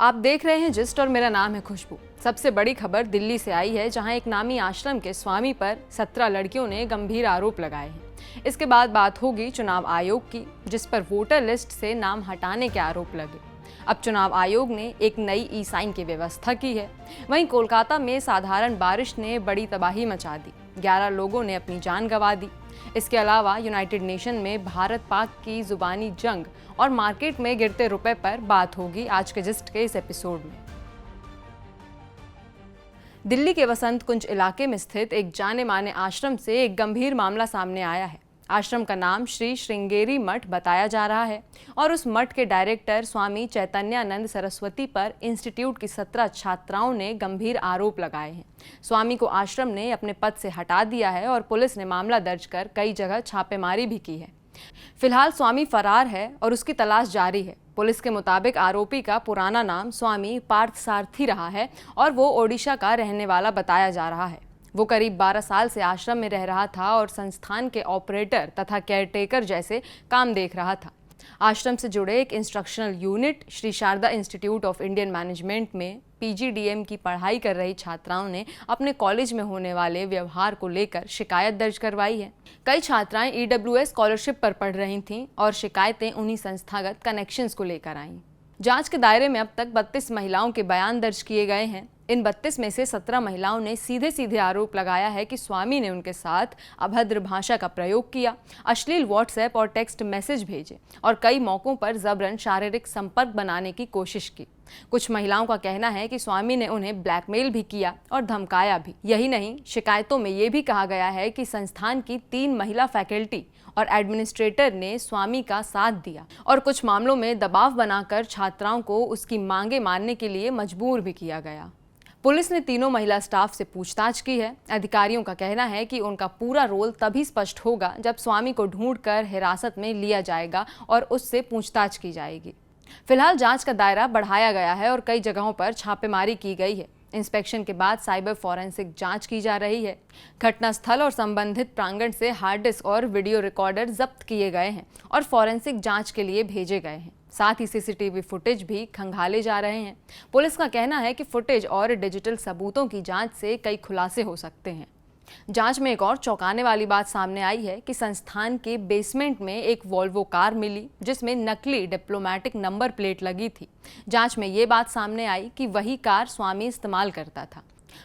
आप देख रहे हैं जिस्ट और मेरा नाम है खुशबू। सबसे बड़ी खबर दिल्ली से आई है, जहां एक नामी आश्रम के स्वामी पर 17 लड़कियों ने गंभीर आरोप लगाए हैं। इसके बाद बात होगी चुनाव आयोग की, जिस पर वोटर लिस्ट से नाम हटाने के आरोप लगे। अब चुनाव आयोग ने एक नई ई साइन की व्यवस्था की है। वहीं कोलकाता में साधारण बारिश ने बड़ी तबाही मचा दी, 11 लोगों ने अपनी जान गंवा दी। इसके अलावा यूनाइटेड नेशन में भारत पाक की जुबानी जंग और मार्केट में गिरते रुपए पर बात होगी आज के जिस्ट के इस एपिसोड में। दिल्ली के वसंत कुंज इलाके में स्थित एक जाने माने आश्रम से एक गंभीर मामला सामने आया है। आश्रम का नाम श्री श्रृंगेरी मठ बताया जा रहा है और उस मठ के डायरेक्टर स्वामी चैतन्यानंद सरस्वती पर इंस्टीट्यूट की 17 छात्राओं ने गंभीर आरोप लगाए हैं। स्वामी को आश्रम ने अपने पद से हटा दिया है और पुलिस ने मामला दर्ज कर कई जगह छापेमारी भी की है। फिलहाल स्वामी फरार है और उसकी तलाश जारी है। पुलिस के मुताबिक आरोपी का पुराना नाम स्वामी पार्थ सारथी रहा है और वो ओडिशा का रहने वाला बताया जा रहा है। वो करीब 12 साल से आश्रम में रह रहा था और संस्थान के ऑपरेटर तथा केयरटेकर जैसे काम देख रहा था। आश्रम से जुड़े एक instructional unit Shri Sharada institute of Indian management में PGDM की पढ़ाई कर रही छात्राओं ने अपने कॉलेज में होने वाले व्यवहार को लेकर शिकायत दर्ज करवाई है। कई छात्राएं EWS स्कॉलरशिप पर पढ़ रही थीं और शिकायतें उन्हीं संस्थागत कनेक्शंस को लेकर आईं। जांच के दायरे में अब तक 32 महिलाओं के बयान दर्ज किए गए हैं। इन 32 में से 17 महिलाओं ने सीधे सीधे आरोप लगाया है कि स्वामी ने उनके साथ अभद्र भाषा का प्रयोग किया, अश्लील व्हाट्सएप और टेक्स्ट मैसेज भेजे और कई मौकों पर जबरन शारीरिक संपर्क बनाने की कोशिश की। कुछ महिलाओं का कहना है कि स्वामी ने उन्हें ब्लैकमेल भी किया और धमकाया भी। यही नहीं, शिकायतों में ये भी कहा गया है कि संस्थान की 3 महिला फैकल्टी और एडमिनिस्ट्रेटर ने स्वामी का साथ दिया और कुछ मामलों में दबाव बनाकर छात्राओं को उसकी मांगे मानने के लिए मजबूर भी किया गया। पुलिस ने तीनों महिला स्टाफ से पूछताछ की है। अधिकारियों का कहना है कि उनका पूरा रोल तभी स्पष्ट होगा जब स्वामी को ढूंढकर हिरासत में लिया जाएगा और उससे पूछताछ की जाएगी। फिलहाल जांच का दायरा बढ़ाया गया है और कई जगहों पर छापेमारी की गई है। इंस्पेक्शन के बाद साइबर फॉरेंसिक जांच की जा रही है। घटनास्थल और संबंधित प्रांगण से हार्ड डिस्क और वीडियो रिकॉर्डर जब्त किए गए हैं और फॉरेंसिक जांच के लिए भेजे गए हैं। साथ ही CCTV फुटेज भी खंगाले जा रहे हैं। पुलिस का कहना है कि फुटेज और डिजिटल सबूतों की जांच से कई खुलासे हो सकते हैं। जांच में एक और चौंकाने वाली बात सामने आई है कि संस्थान के बेसमेंट में एक वॉल्वो कार मिली, जिसमें नकली डिप्लोमेटिक नंबर प्लेट लगी थी। जांच में ये बात सामने आई कि वही कार स्वामी इस्तेमाल करता था।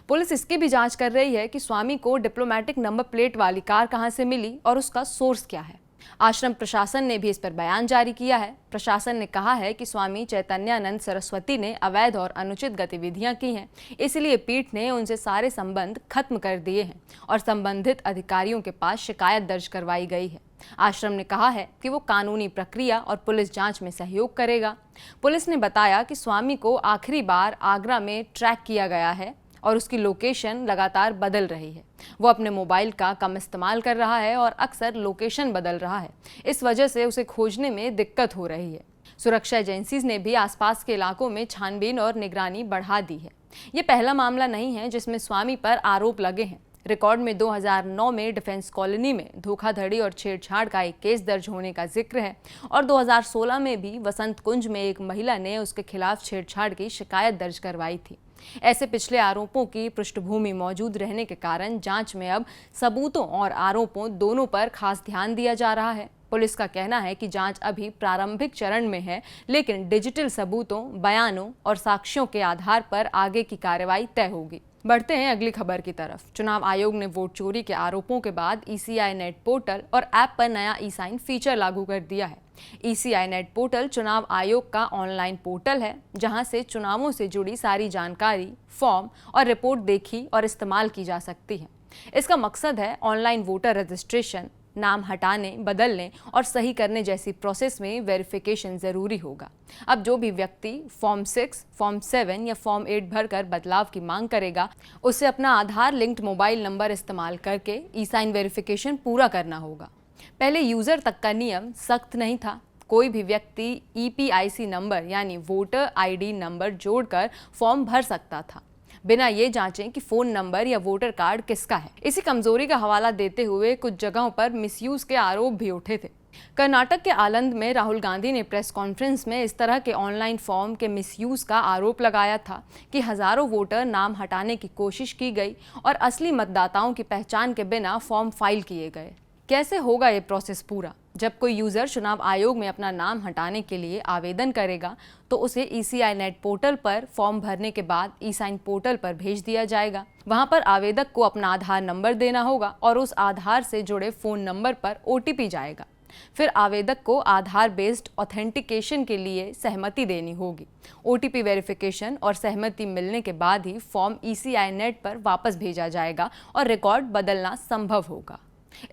पुलिस इसकी भी जांच कर रही है कि स्वामी को डिप्लोमेटिक नंबर प्लेट वाली कार कहां से मिली और उसका सोर्स क्या है। आश्रम प्रशासन ने भी इस पर बयान जारी किया है। प्रशासन ने कहा है कि स्वामी चैतन्यानंद सरस्वती ने अवैध और अनुचित गतिविधियां की हैं, इसलिए पीठ ने उनसे सारे संबंध खत्म कर दिए हैं और संबंधित अधिकारियों के पास शिकायत दर्ज करवाई गई है। आश्रम ने कहा है कि वो कानूनी प्रक्रिया और पुलिस जांच में सहयोग करेगा। पुलिस ने बताया कि स्वामी को आखिरी बार आगरा में ट्रैक किया गया है और उसकी लोकेशन लगातार बदल रही है। वो अपने मोबाइल का कम इस्तेमाल कर रहा है और अक्सर लोकेशन बदल रहा है। इस वजह से उसे खोजने में दिक्कत हो रही है। सुरक्षा एजेंसीज ने भी आसपास के इलाकों में छानबीन और निगरानी बढ़ा दी है। ये पहला मामला नहीं है जिसमें स्वामी पर आरोप लगे हैं। रिकॉर्ड में 2009 में डिफेंस कॉलोनी में धोखाधड़ी और छेड़छाड़ का एक केस दर्ज होने का जिक्र है और 2016 में भी वसंत कुंज में एक महिला ने उसके खिलाफ छेड़छाड़ की शिकायत दर्ज करवाई थी। ऐसे पिछले आरोपों की पृष्ठभूमि मौजूद रहने के कारण जांच में अब सबूतों और आरोपों दोनों पर खास ध्यान दिया जा रहा है। पुलिस का कहना है कि जांच अभी प्रारंभिक चरण में है, लेकिन डिजिटल सबूतों, बयानों और साक्ष्यों के आधार पर आगे की कार्रवाई तय होगी। बढ़ते हैं अगली खबर की तरफ। चुनाव आयोग ने वोट चोरी के आरोपों के बाद ECI नेट पोर्टल और ऐप पर नया ई साइन फीचर लागू कर दिया है। ECI नेट पोर्टल चुनाव आयोग का ऑनलाइन पोर्टल है, जहां से चुनावों से जुड़ी सारी जानकारी, फॉर्म और रिपोर्ट देखी और इस्तेमाल की जा सकती है। इसका मकसद है ऑनलाइन वोटर रजिस्ट्रेशन, नाम हटाने, बदलने और सही करने जैसी प्रोसेस में वेरिफिकेशन जरूरी होगा। अब जो भी व्यक्ति फॉर्म 6, फॉर्म 7 या फॉर्म 8 भरकर बदलाव की मांग करेगा, उसे अपना आधार लिंक्ड मोबाइल नंबर इस्तेमाल करके ई साइन वेरिफिकेशन पूरा करना होगा। पहले यूजर तक का नियम सख्त नहीं था। कोई भी व्यक्ति EPIC नंबर यानी वोटर ID नंबर जोड़कर फॉर्म भर सकता था, बिना ये जांचें कि फोन नंबर या वोटर कार्ड किसका है। इसी कमजोरी का हवाला देते हुए कुछ जगहों पर मिसयूज के आरोप भी उठे थे। कर्नाटक के आलंद में राहुल गांधी ने प्रेस कॉन्फ्रेंस में इस तरह के ऑनलाइन फॉर्म के मिसयूज का आरोप लगाया था कि हजारों वोटर नाम हटाने की कोशिश की गई और असली मतदाताओं की पहचान के बिना फॉर्म फाइल किए गए। कैसे होगा ये प्रोसेस पूरा? जब कोई यूजर चुनाव आयोग में अपना नाम हटाने के लिए आवेदन करेगा तो उसे ECI नेट पोर्टल पर फॉर्म भरने के बाद ई-साइन पोर्टल पर भेज दिया जाएगा। वहां पर आवेदक को अपना आधार नंबर देना होगा और उस आधार से जुड़े फोन नंबर पर OTP जाएगा। फिर आवेदक को आधार बेस्ड ऑथेंटिकेशन के लिए सहमति देनी होगी। OTP वेरिफिकेशन और सहमति मिलने के बाद ही फॉर्म ECI नेट पर वापस भेजा जाएगा और रिकॉर्ड बदलना संभव होगा।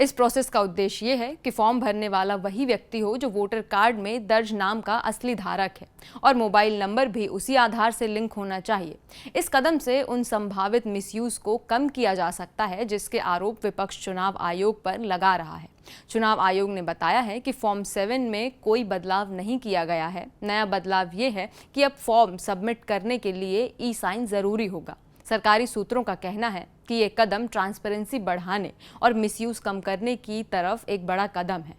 इस प्रोसेस का उद्देश्य ये है कि फॉर्म भरने वाला वही व्यक्ति हो जो वोटर कार्ड में दर्ज नाम का असली धारक है और मोबाइल नंबर भी उसी आधार से लिंक होना चाहिए। इस कदम से उन संभावित मिसयूज को कम किया जा सकता है जिसके आरोप विपक्ष चुनाव आयोग पर लगा रहा है। चुनाव आयोग ने बताया है कि फॉर्म 7 में कोई बदलाव नहीं किया गया है। नया बदलाव ये है कि अब फॉर्म सबमिट करने के लिए ई-साइन जरूरी होगा। सरकारी सूत्रों का कहना है कि ये कदम ट्रांसपेरेंसी बढ़ाने और मिसयूज कम करने की तरफ एक बड़ा कदम है।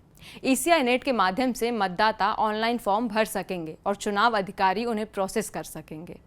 ECI नेट के माध्यम से मतदाता ऑनलाइन फॉर्म भर सकेंगे और चुनाव अधिकारी उन्हें प्रोसेस कर सकेंगे।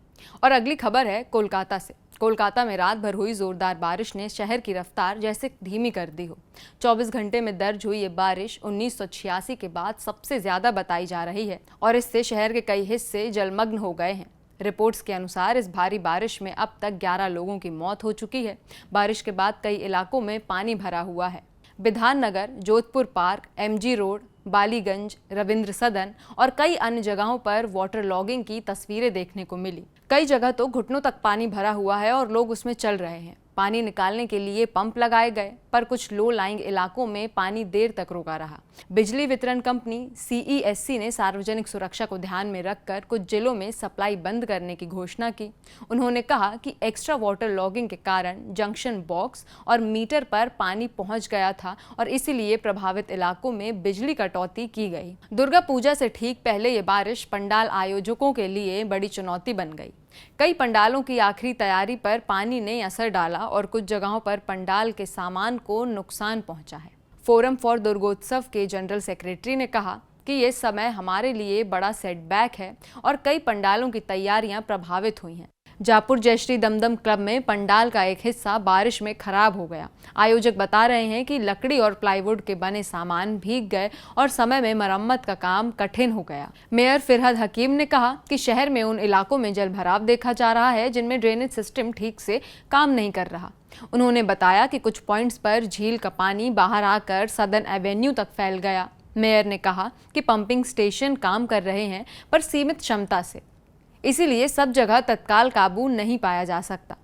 और अगली खबर है कोलकाता से। कोलकाता में रात भर हुई जोरदार बारिश ने शहर की रफ्तार जैसे धीमी कर दी हो। 24 घंटे में दर्ज हुई ये बारिश 1986 के बाद सबसे ज्यादा बताई जा रही है और इससे शहर के कई हिस्से जलमग्न हो गए हैं। रिपोर्ट्स के अनुसार इस भारी बारिश में अब तक 11 लोगों की मौत हो चुकी है। बारिश के बाद कई इलाकों में पानी भरा हुआ है। Bidhan Nagar, Jodhpur park, MG road, Ballygunge, Rabindra Sadan और कई अन्य जगहों पर वाटर लॉगिंग की तस्वीरें देखने को मिली। कई जगह तो घुटनों तक पानी भरा हुआ है और लोग उसमें चल रहे हैं। पानी निकालने के लिए पंप लगाए गए पर कुछ लो लाइंग इलाकों में पानी देर तक रुका रहा। बिजली वितरण कंपनी CESC ने सार्वजनिक सुरक्षा को ध्यान में रखकर कुछ जिलों में सप्लाई बंद करने की घोषणा की। उन्होंने कहा कि एक्स्ट्रा वाटर लॉगिंग के कारण जंक्शन बॉक्स और मीटर पर पानी पहुंच गया था और इसीलिए प्रभावित इलाकों में बिजली कटौती की गई। दुर्गा पूजा से ठीक पहले ये बारिश पंडाल आयोजकों के लिए बड़ी चुनौती बन गई। कई पंडालों की आखिरी तैयारी पर पानी ने असर डाला और कुछ जगहों पर पंडाल के सामान को नुकसान पहुंचा है। फोरम फॉर दुर्गोत्सव के जनरल सेक्रेटरी ने कहा कि ये समय हमारे लिए बड़ा सेटबैक है और कई पंडालों की तैयारियां प्रभावित हुई हैं। जापुर जयश्री दमदम क्लब में पंडाल का एक हिस्सा बारिश में खराब हो गया। आयोजक बता रहे हैं कि लकड़ी और प्लाईवुड के बने सामान भीग गए और समय में मरम्मत का काम कठिन हो गया। मेयर फिरहद हकीम ने कहा कि शहर में उन इलाकों में जलभराव देखा जा रहा है जिनमें ड्रेनेज सिस्टम ठीक से काम नहीं कर रहा। उन्होंने बताया कि कुछ पॉइंट्स पर झील का पानी बाहर आकर सदन एवेन्यू तक फैल गया। मेयर ने कहा कि पंपिंग स्टेशन काम कर रहे हैं पर सीमित क्षमता से, इसीलिए सब जगह तत्काल काबू नहीं पाया जा सकता।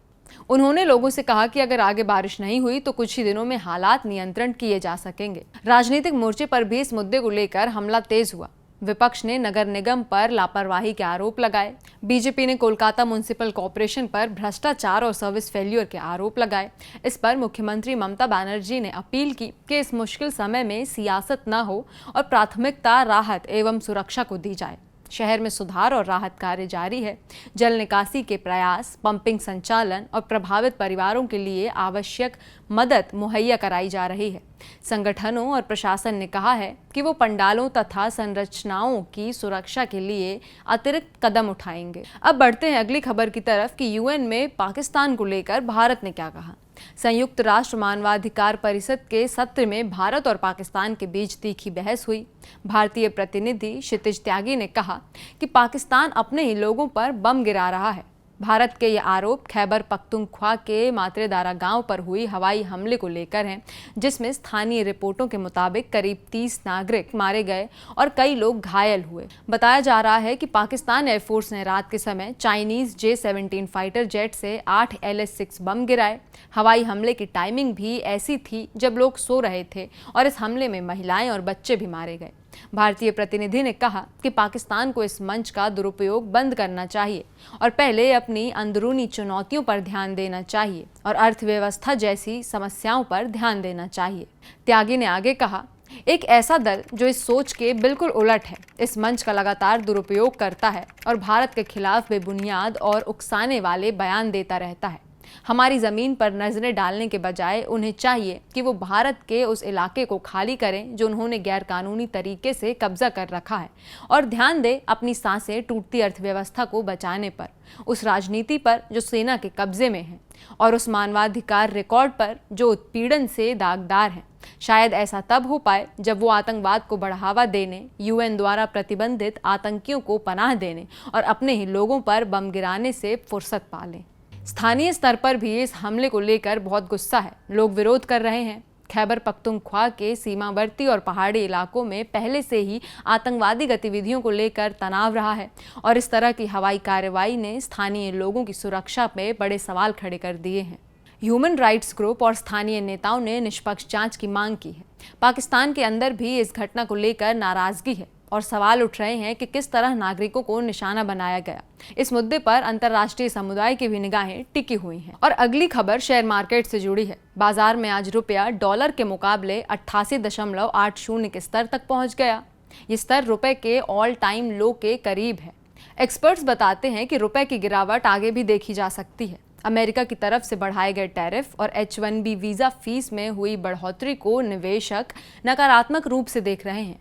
उन्होंने लोगों से कहा कि अगर आगे बारिश नहीं हुई तो कुछ ही दिनों में हालात नियंत्रण किए जा सकेंगे। राजनीतिक मोर्चे पर भी इस मुद्दे को लेकर हमला तेज हुआ। विपक्ष ने नगर निगम पर लापरवाही के आरोप लगाए। बीजेपी ने कोलकाता म्युनिसिपल कॉर्पोरेशन पर भ्रष्टाचार और सर्विस फेल्यूर के आरोप लगाए। इस पर मुख्यमंत्री ममता बनर्जी ने अपील की कि इस मुश्किल समय में सियासत न हो और प्राथमिकता राहत एवं सुरक्षा को दी जाए। शहर में सुधार और राहत कार्य जारी है। जल निकासी के प्रयास, पंपिंग संचालन और प्रभावित परिवारों के लिए आवश्यक मदद मुहैया कराई जा रही है। संगठनों और प्रशासन ने कहा है कि वो पंडालों तथा संरचनाओं की सुरक्षा के लिए अतिरिक्त कदम उठाएंगे। अब बढ़ते हैं अगली खबर की तरफ कि UN में पाकिस्तान को लेकर भारत ने क्या कहा। संयुक्त राष्ट्र मानवाधिकार परिषद के सत्र में भारत और पाकिस्तान के बीच तीखी बहस हुई। भारतीय प्रतिनिधि क्षितिज त्यागी ने कहा कि पाकिस्तान अपने ही लोगों पर बम गिरा रहा है। भारत के ये आरोप खैबर पख्तूनख्वा के मात्रेदारा गांव पर हुई हवाई हमले को लेकर हैं, जिसमें स्थानीय रिपोर्टों के मुताबिक करीब 30 नागरिक मारे गए और कई लोग घायल हुए। बताया जा रहा है कि पाकिस्तान एयरफोर्स ने रात के समय चाइनीज J-17 फाइटर जेट से 8 LH-6 बम गिराए। हवाई हमले की टाइमिंग भी ऐसी थी जब लोग सो रहे थे और इस हमले में महिलाएं और बच्चे भी मारे गए। भारतीय प्रतिनिधि ने कहा कि पाकिस्तान को इस मंच का दुरुपयोग बंद करना चाहिए और पहले अपनी अंदरूनी चुनौतियों पर ध्यान देना चाहिए और अर्थव्यवस्था जैसी समस्याओं पर ध्यान देना चाहिए। त्यागी ने आगे कहा, एक ऐसा दल जो इस सोच के बिल्कुल उलट है, इस मंच का लगातार दुरुपयोग करता है और भारत के खिलाफ बेबुनियाद और उकसाने वाले बयान देता रहता है। हमारी ज़मीन पर नज़रें डालने के बजाय उन्हें चाहिए कि वो भारत के उस इलाके को खाली करें जो उन्होंने गैरकानूनी तरीके से कब्जा कर रखा है, और ध्यान दें अपनी सांसें टूटती अर्थव्यवस्था को बचाने पर, उस राजनीति पर जो सेना के कब्जे में है, और उस मानवाधिकार रिकॉर्ड पर जो उत्पीड़न से दागदार है। शायद ऐसा तब हो पाए जब वो आतंकवाद को बढ़ावा देने, यूएन द्वारा प्रतिबंधित आतंकियों को पनाह देने और अपने ही लोगों पर बम गिराने से फुर्सत पा लें। स्थानीय स्तर पर भी इस हमले को लेकर बहुत गुस्सा है। लोग विरोध कर रहे हैं। खैबर पख्तूनख्वा के सीमावर्ती और पहाड़ी इलाकों में पहले से ही आतंकवादी गतिविधियों को लेकर तनाव रहा है, और इस तरह की हवाई कार्रवाई ने स्थानीय लोगों की सुरक्षा पे बड़े सवाल खड़े कर दिए हैं। ह्यूमन राइट्स ग्रुप और स्थानीय नेताओं ने निष्पक्ष जांच की मांग की है। पाकिस्तान के अंदर भी इस घटना को लेकर नाराजगी है और सवाल उठ रहे हैं कि किस तरह नागरिकों को निशाना बनाया गया। इस मुद्दे पर अंतर्राष्ट्रीय समुदाय की भी निगाहें टिकी हुई हैं। और अगली खबर शेयर मार्केट से जुड़ी है। बाजार में आज रुपया डॉलर के मुकाबले 88.80 के स्तर तक पहुंच गया। ये स्तर रुपए के ऑल टाइम लो के करीब है। एक्सपर्ट्स बताते हैं कि रुपए की गिरावट आगे भी देखी जा सकती है। अमेरिका की तरफ से बढ़ाए गए टैरिफ और H-1B वीज़ा फीस में हुई बढ़ोतरी को निवेशक नकारात्मक रूप से देख रहे हैं।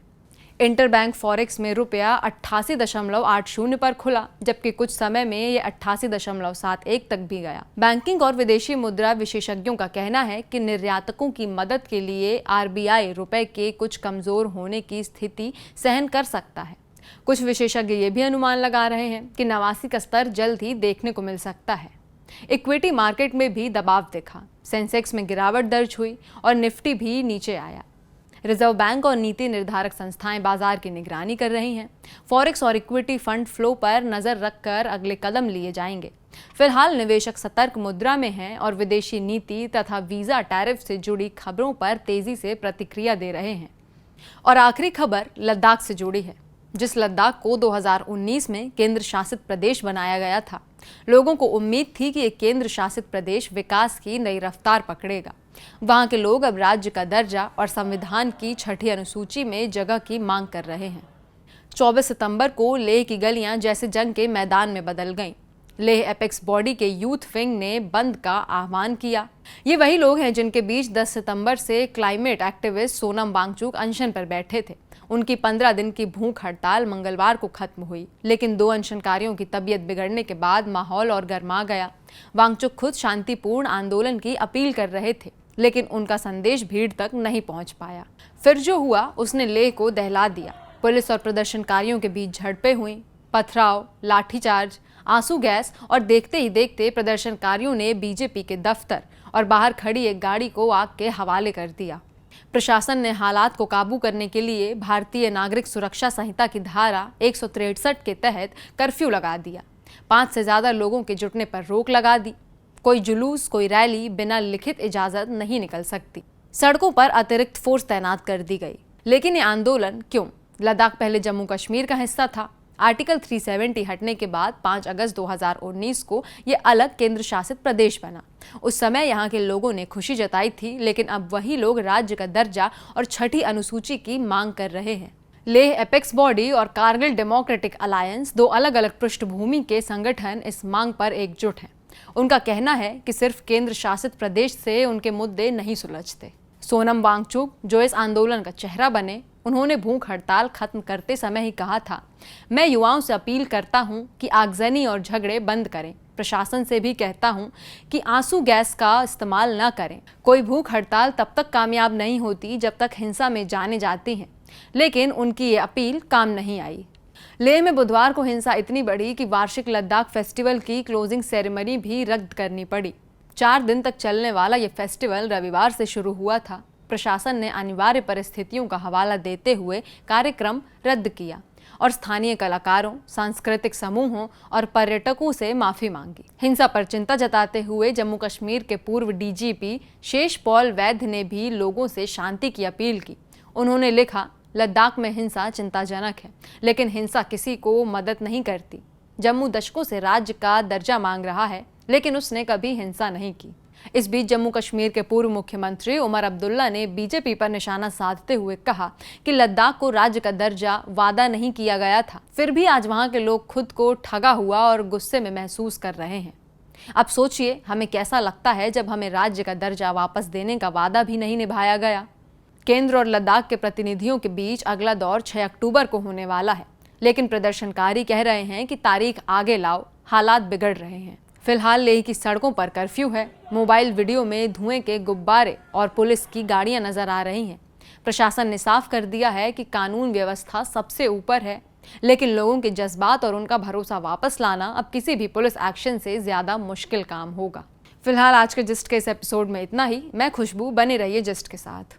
इंटरबैंक फॉरेक्स में रुपया 88.80 पर खुला, जबकि कुछ समय में ये 88.71 तक भी गया। बैंकिंग और विदेशी मुद्रा विशेषज्ञों का कहना है कि निर्यातकों की मदद के लिए RBI रुपए के कुछ कमजोर होने की स्थिति सहन कर सकता है। कुछ विशेषज्ञ ये भी अनुमान लगा रहे हैं कि 89 का स्तर जल्द ही देखने को मिल सकता है। इक्विटी मार्केट में भी दबाव देखा। सेंसेक्स में गिरावट दर्ज हुई और निफ्टी भी नीचे आया। रिजर्व बैंक और नीति निर्धारक संस्थाएं बाजार की निगरानी कर रही हैं। फॉरेक्स और इक्विटी फंड फ्लो पर नजर रखकर अगले कदम लिए जाएंगे। फिलहाल निवेशक सतर्क मुद्रा में हैं और विदेशी नीति तथा वीजा टैरिफ से जुड़ी खबरों पर तेजी से प्रतिक्रिया दे रहे हैं। और आखिरी खबर लद्दाख से जुड़ी है। जिस लद्दाख को 2019 में केंद्र शासित प्रदेश बनाया गया था, लोगों को उम्मीद थी कि एक केंद्र शासित प्रदेश विकास की नई रफ्तार पकड़ेगा। वहां के लोग अब राज्य का दर्जा और संविधान की 6ठी अनुसूची में जगह की मांग कर रहे हैं। 24 सितंबर को लेह की गलियां जैसे जंग के मैदान में बदल गईं। लेह एपेक्स बॉडी के यूथ विंग ने बंद का आह्वान किया। ये वही लोग हैं जिनके बीच 10 सितंबर से क्लाइमेट एक्टिविस्ट सोनम वांगचुक अनशन पर बैठे थे। उनकी 15 दिन की भूख हड़ताल मंगलवार को खत्म हुई, लेकिन 2 अनशनकारियों की तबीयत बिगड़ने के बाद माहौल और गर्मा गया। वांगचुक खुद शांतिपूर्ण आंदोलन की अपील कर रहे थे, लेकिन उनका संदेश भीड़ तक नहीं पहुंच पाया। फिर जो हुआ उसने लेह को दहला दिया। पुलिस और प्रदर्शनकारियों के बीच झड़पें हुई, पथराव, लाठीचार्ज, आंसू गैस, और देखते ही देखते प्रदर्शनकारियों ने बीजेपी के दफ्तर और बाहर खड़ी एक गाड़ी को आग के हवाले कर दिया। प्रशासन ने हालात को काबू करने के लिए भारतीय नागरिक सुरक्षा संहिता की धारा 163 के तहत कर्फ्यू लगा दिया। 5 से ज्यादा लोगों के जुटने पर रोक लगा दी। कोई जुलूस, कोई रैली बिना लिखित इजाजत नहीं निकल सकती। सड़कों पर अतिरिक्त फोर्स तैनात कर दी गई। लेकिन ये आंदोलन क्यों? लद्दाख पहले जम्मू कश्मीर का हिस्सा था। आर्टिकल 370 हटने के बाद 5 अगस्त 2019 को ये अलग केंद्र शासित प्रदेश बना। उस समय यहाँ के लोगों ने खुशी जताई थी, लेकिन अब वही लोग राज्य का दर्जा और 6ठी अनुसूची की मांग कर रहे हैं। लेह एपेक्स बॉडी और कारगिल डेमोक्रेटिक अलायंस, 2 अलग अलग पृष्ठभूमि के संगठन, इस मांग पर एकजुट हैं। उनका कहना है कि सिर्फ केंद्र शासित प्रदेश से उनके मुद्दे नहीं सुलझते। सोनम वांगचुक, जो इस आंदोलन का चेहरा बने, उन्होंने भूख हड़ताल खत्म करते समय ही कहा था, मैं युवाओं से अपील करता हूं कि आगजनी और झगड़े बंद करें। प्रशासन से भी कहता हूं कि आंसू गैस का इस्तेमाल न करें। कोई भूख हड़ताल तब तक कामयाब नहीं होती जब तक हिंसा में जाने जाती हैं। लेकिन उनकी ये अपील काम नहीं आई। लेह में बुधवार को हिंसा इतनी बढ़ी कि वार्षिक लद्दाख फेस्टिवल की क्लोजिंग सेरेमनी भी रद्द करनी पड़ी। 4 दिन तक चलने वाला ये फेस्टिवल रविवार से शुरू हुआ था। प्रशासन ने अनिवार्य परिस्थितियों का हवाला देते हुए कार्यक्रम रद्द किया और स्थानीय कलाकारों, सांस्कृतिक समूहों और पर्यटकों से माफी मांगी। हिंसा पर चिंता जताते हुए जम्मू कश्मीर के पूर्व DGP शेष पॉल वैद्य ने भी लोगों से शांति की अपील की। उन्होंने लिखा, लद्दाख में हिंसा चिंताजनक है, लेकिन हिंसा किसी को मदद नहीं करती। जम्मू दशकों से राज्य का दर्जा मांग रहा है, लेकिन उसने कभी हिंसा नहीं की। इस बीच जम्मू कश्मीर के पूर्व मुख्यमंत्री उमर अब्दुल्ला ने बीजेपी पर निशाना साधते हुए कहा कि लद्दाख को राज्य का दर्जा वादा नहीं किया गया था। फिर भी आज वहां के लोग खुद को ठगा हुआ और गुस्से में महसूस कर रहे हैं। अब सोचिए हमें कैसा लगता है जब हमें राज्य का दर्जा वापस देने का वादा भी नहीं निभाया गया। केंद्र और लद्दाख के प्रतिनिधियों के बीच अगला दौर 6 अक्टूबर को होने वाला है, लेकिन प्रदर्शनकारी कह रहे हैं कि तारीख आगे लाओ, हालात बिगड़ रहे हैं। फिलहाल लेह की सड़कों पर कर्फ्यू है। मोबाइल वीडियो में धुएं के गुब्बारे और पुलिस की गाड़ियां नजर आ रही हैं। प्रशासन ने साफ कर दिया है कि कानून व्यवस्था सबसे ऊपर है, लेकिन लोगों के जज्बात और उनका भरोसा वापस लाना अब किसी भी पुलिस एक्शन से ज्यादा मुश्किल काम होगा। फिलहाल आज के जिस्ट के इस एपिसोड में इतना ही। मैं खुशबू, बने रहिए जिस्ट के साथ।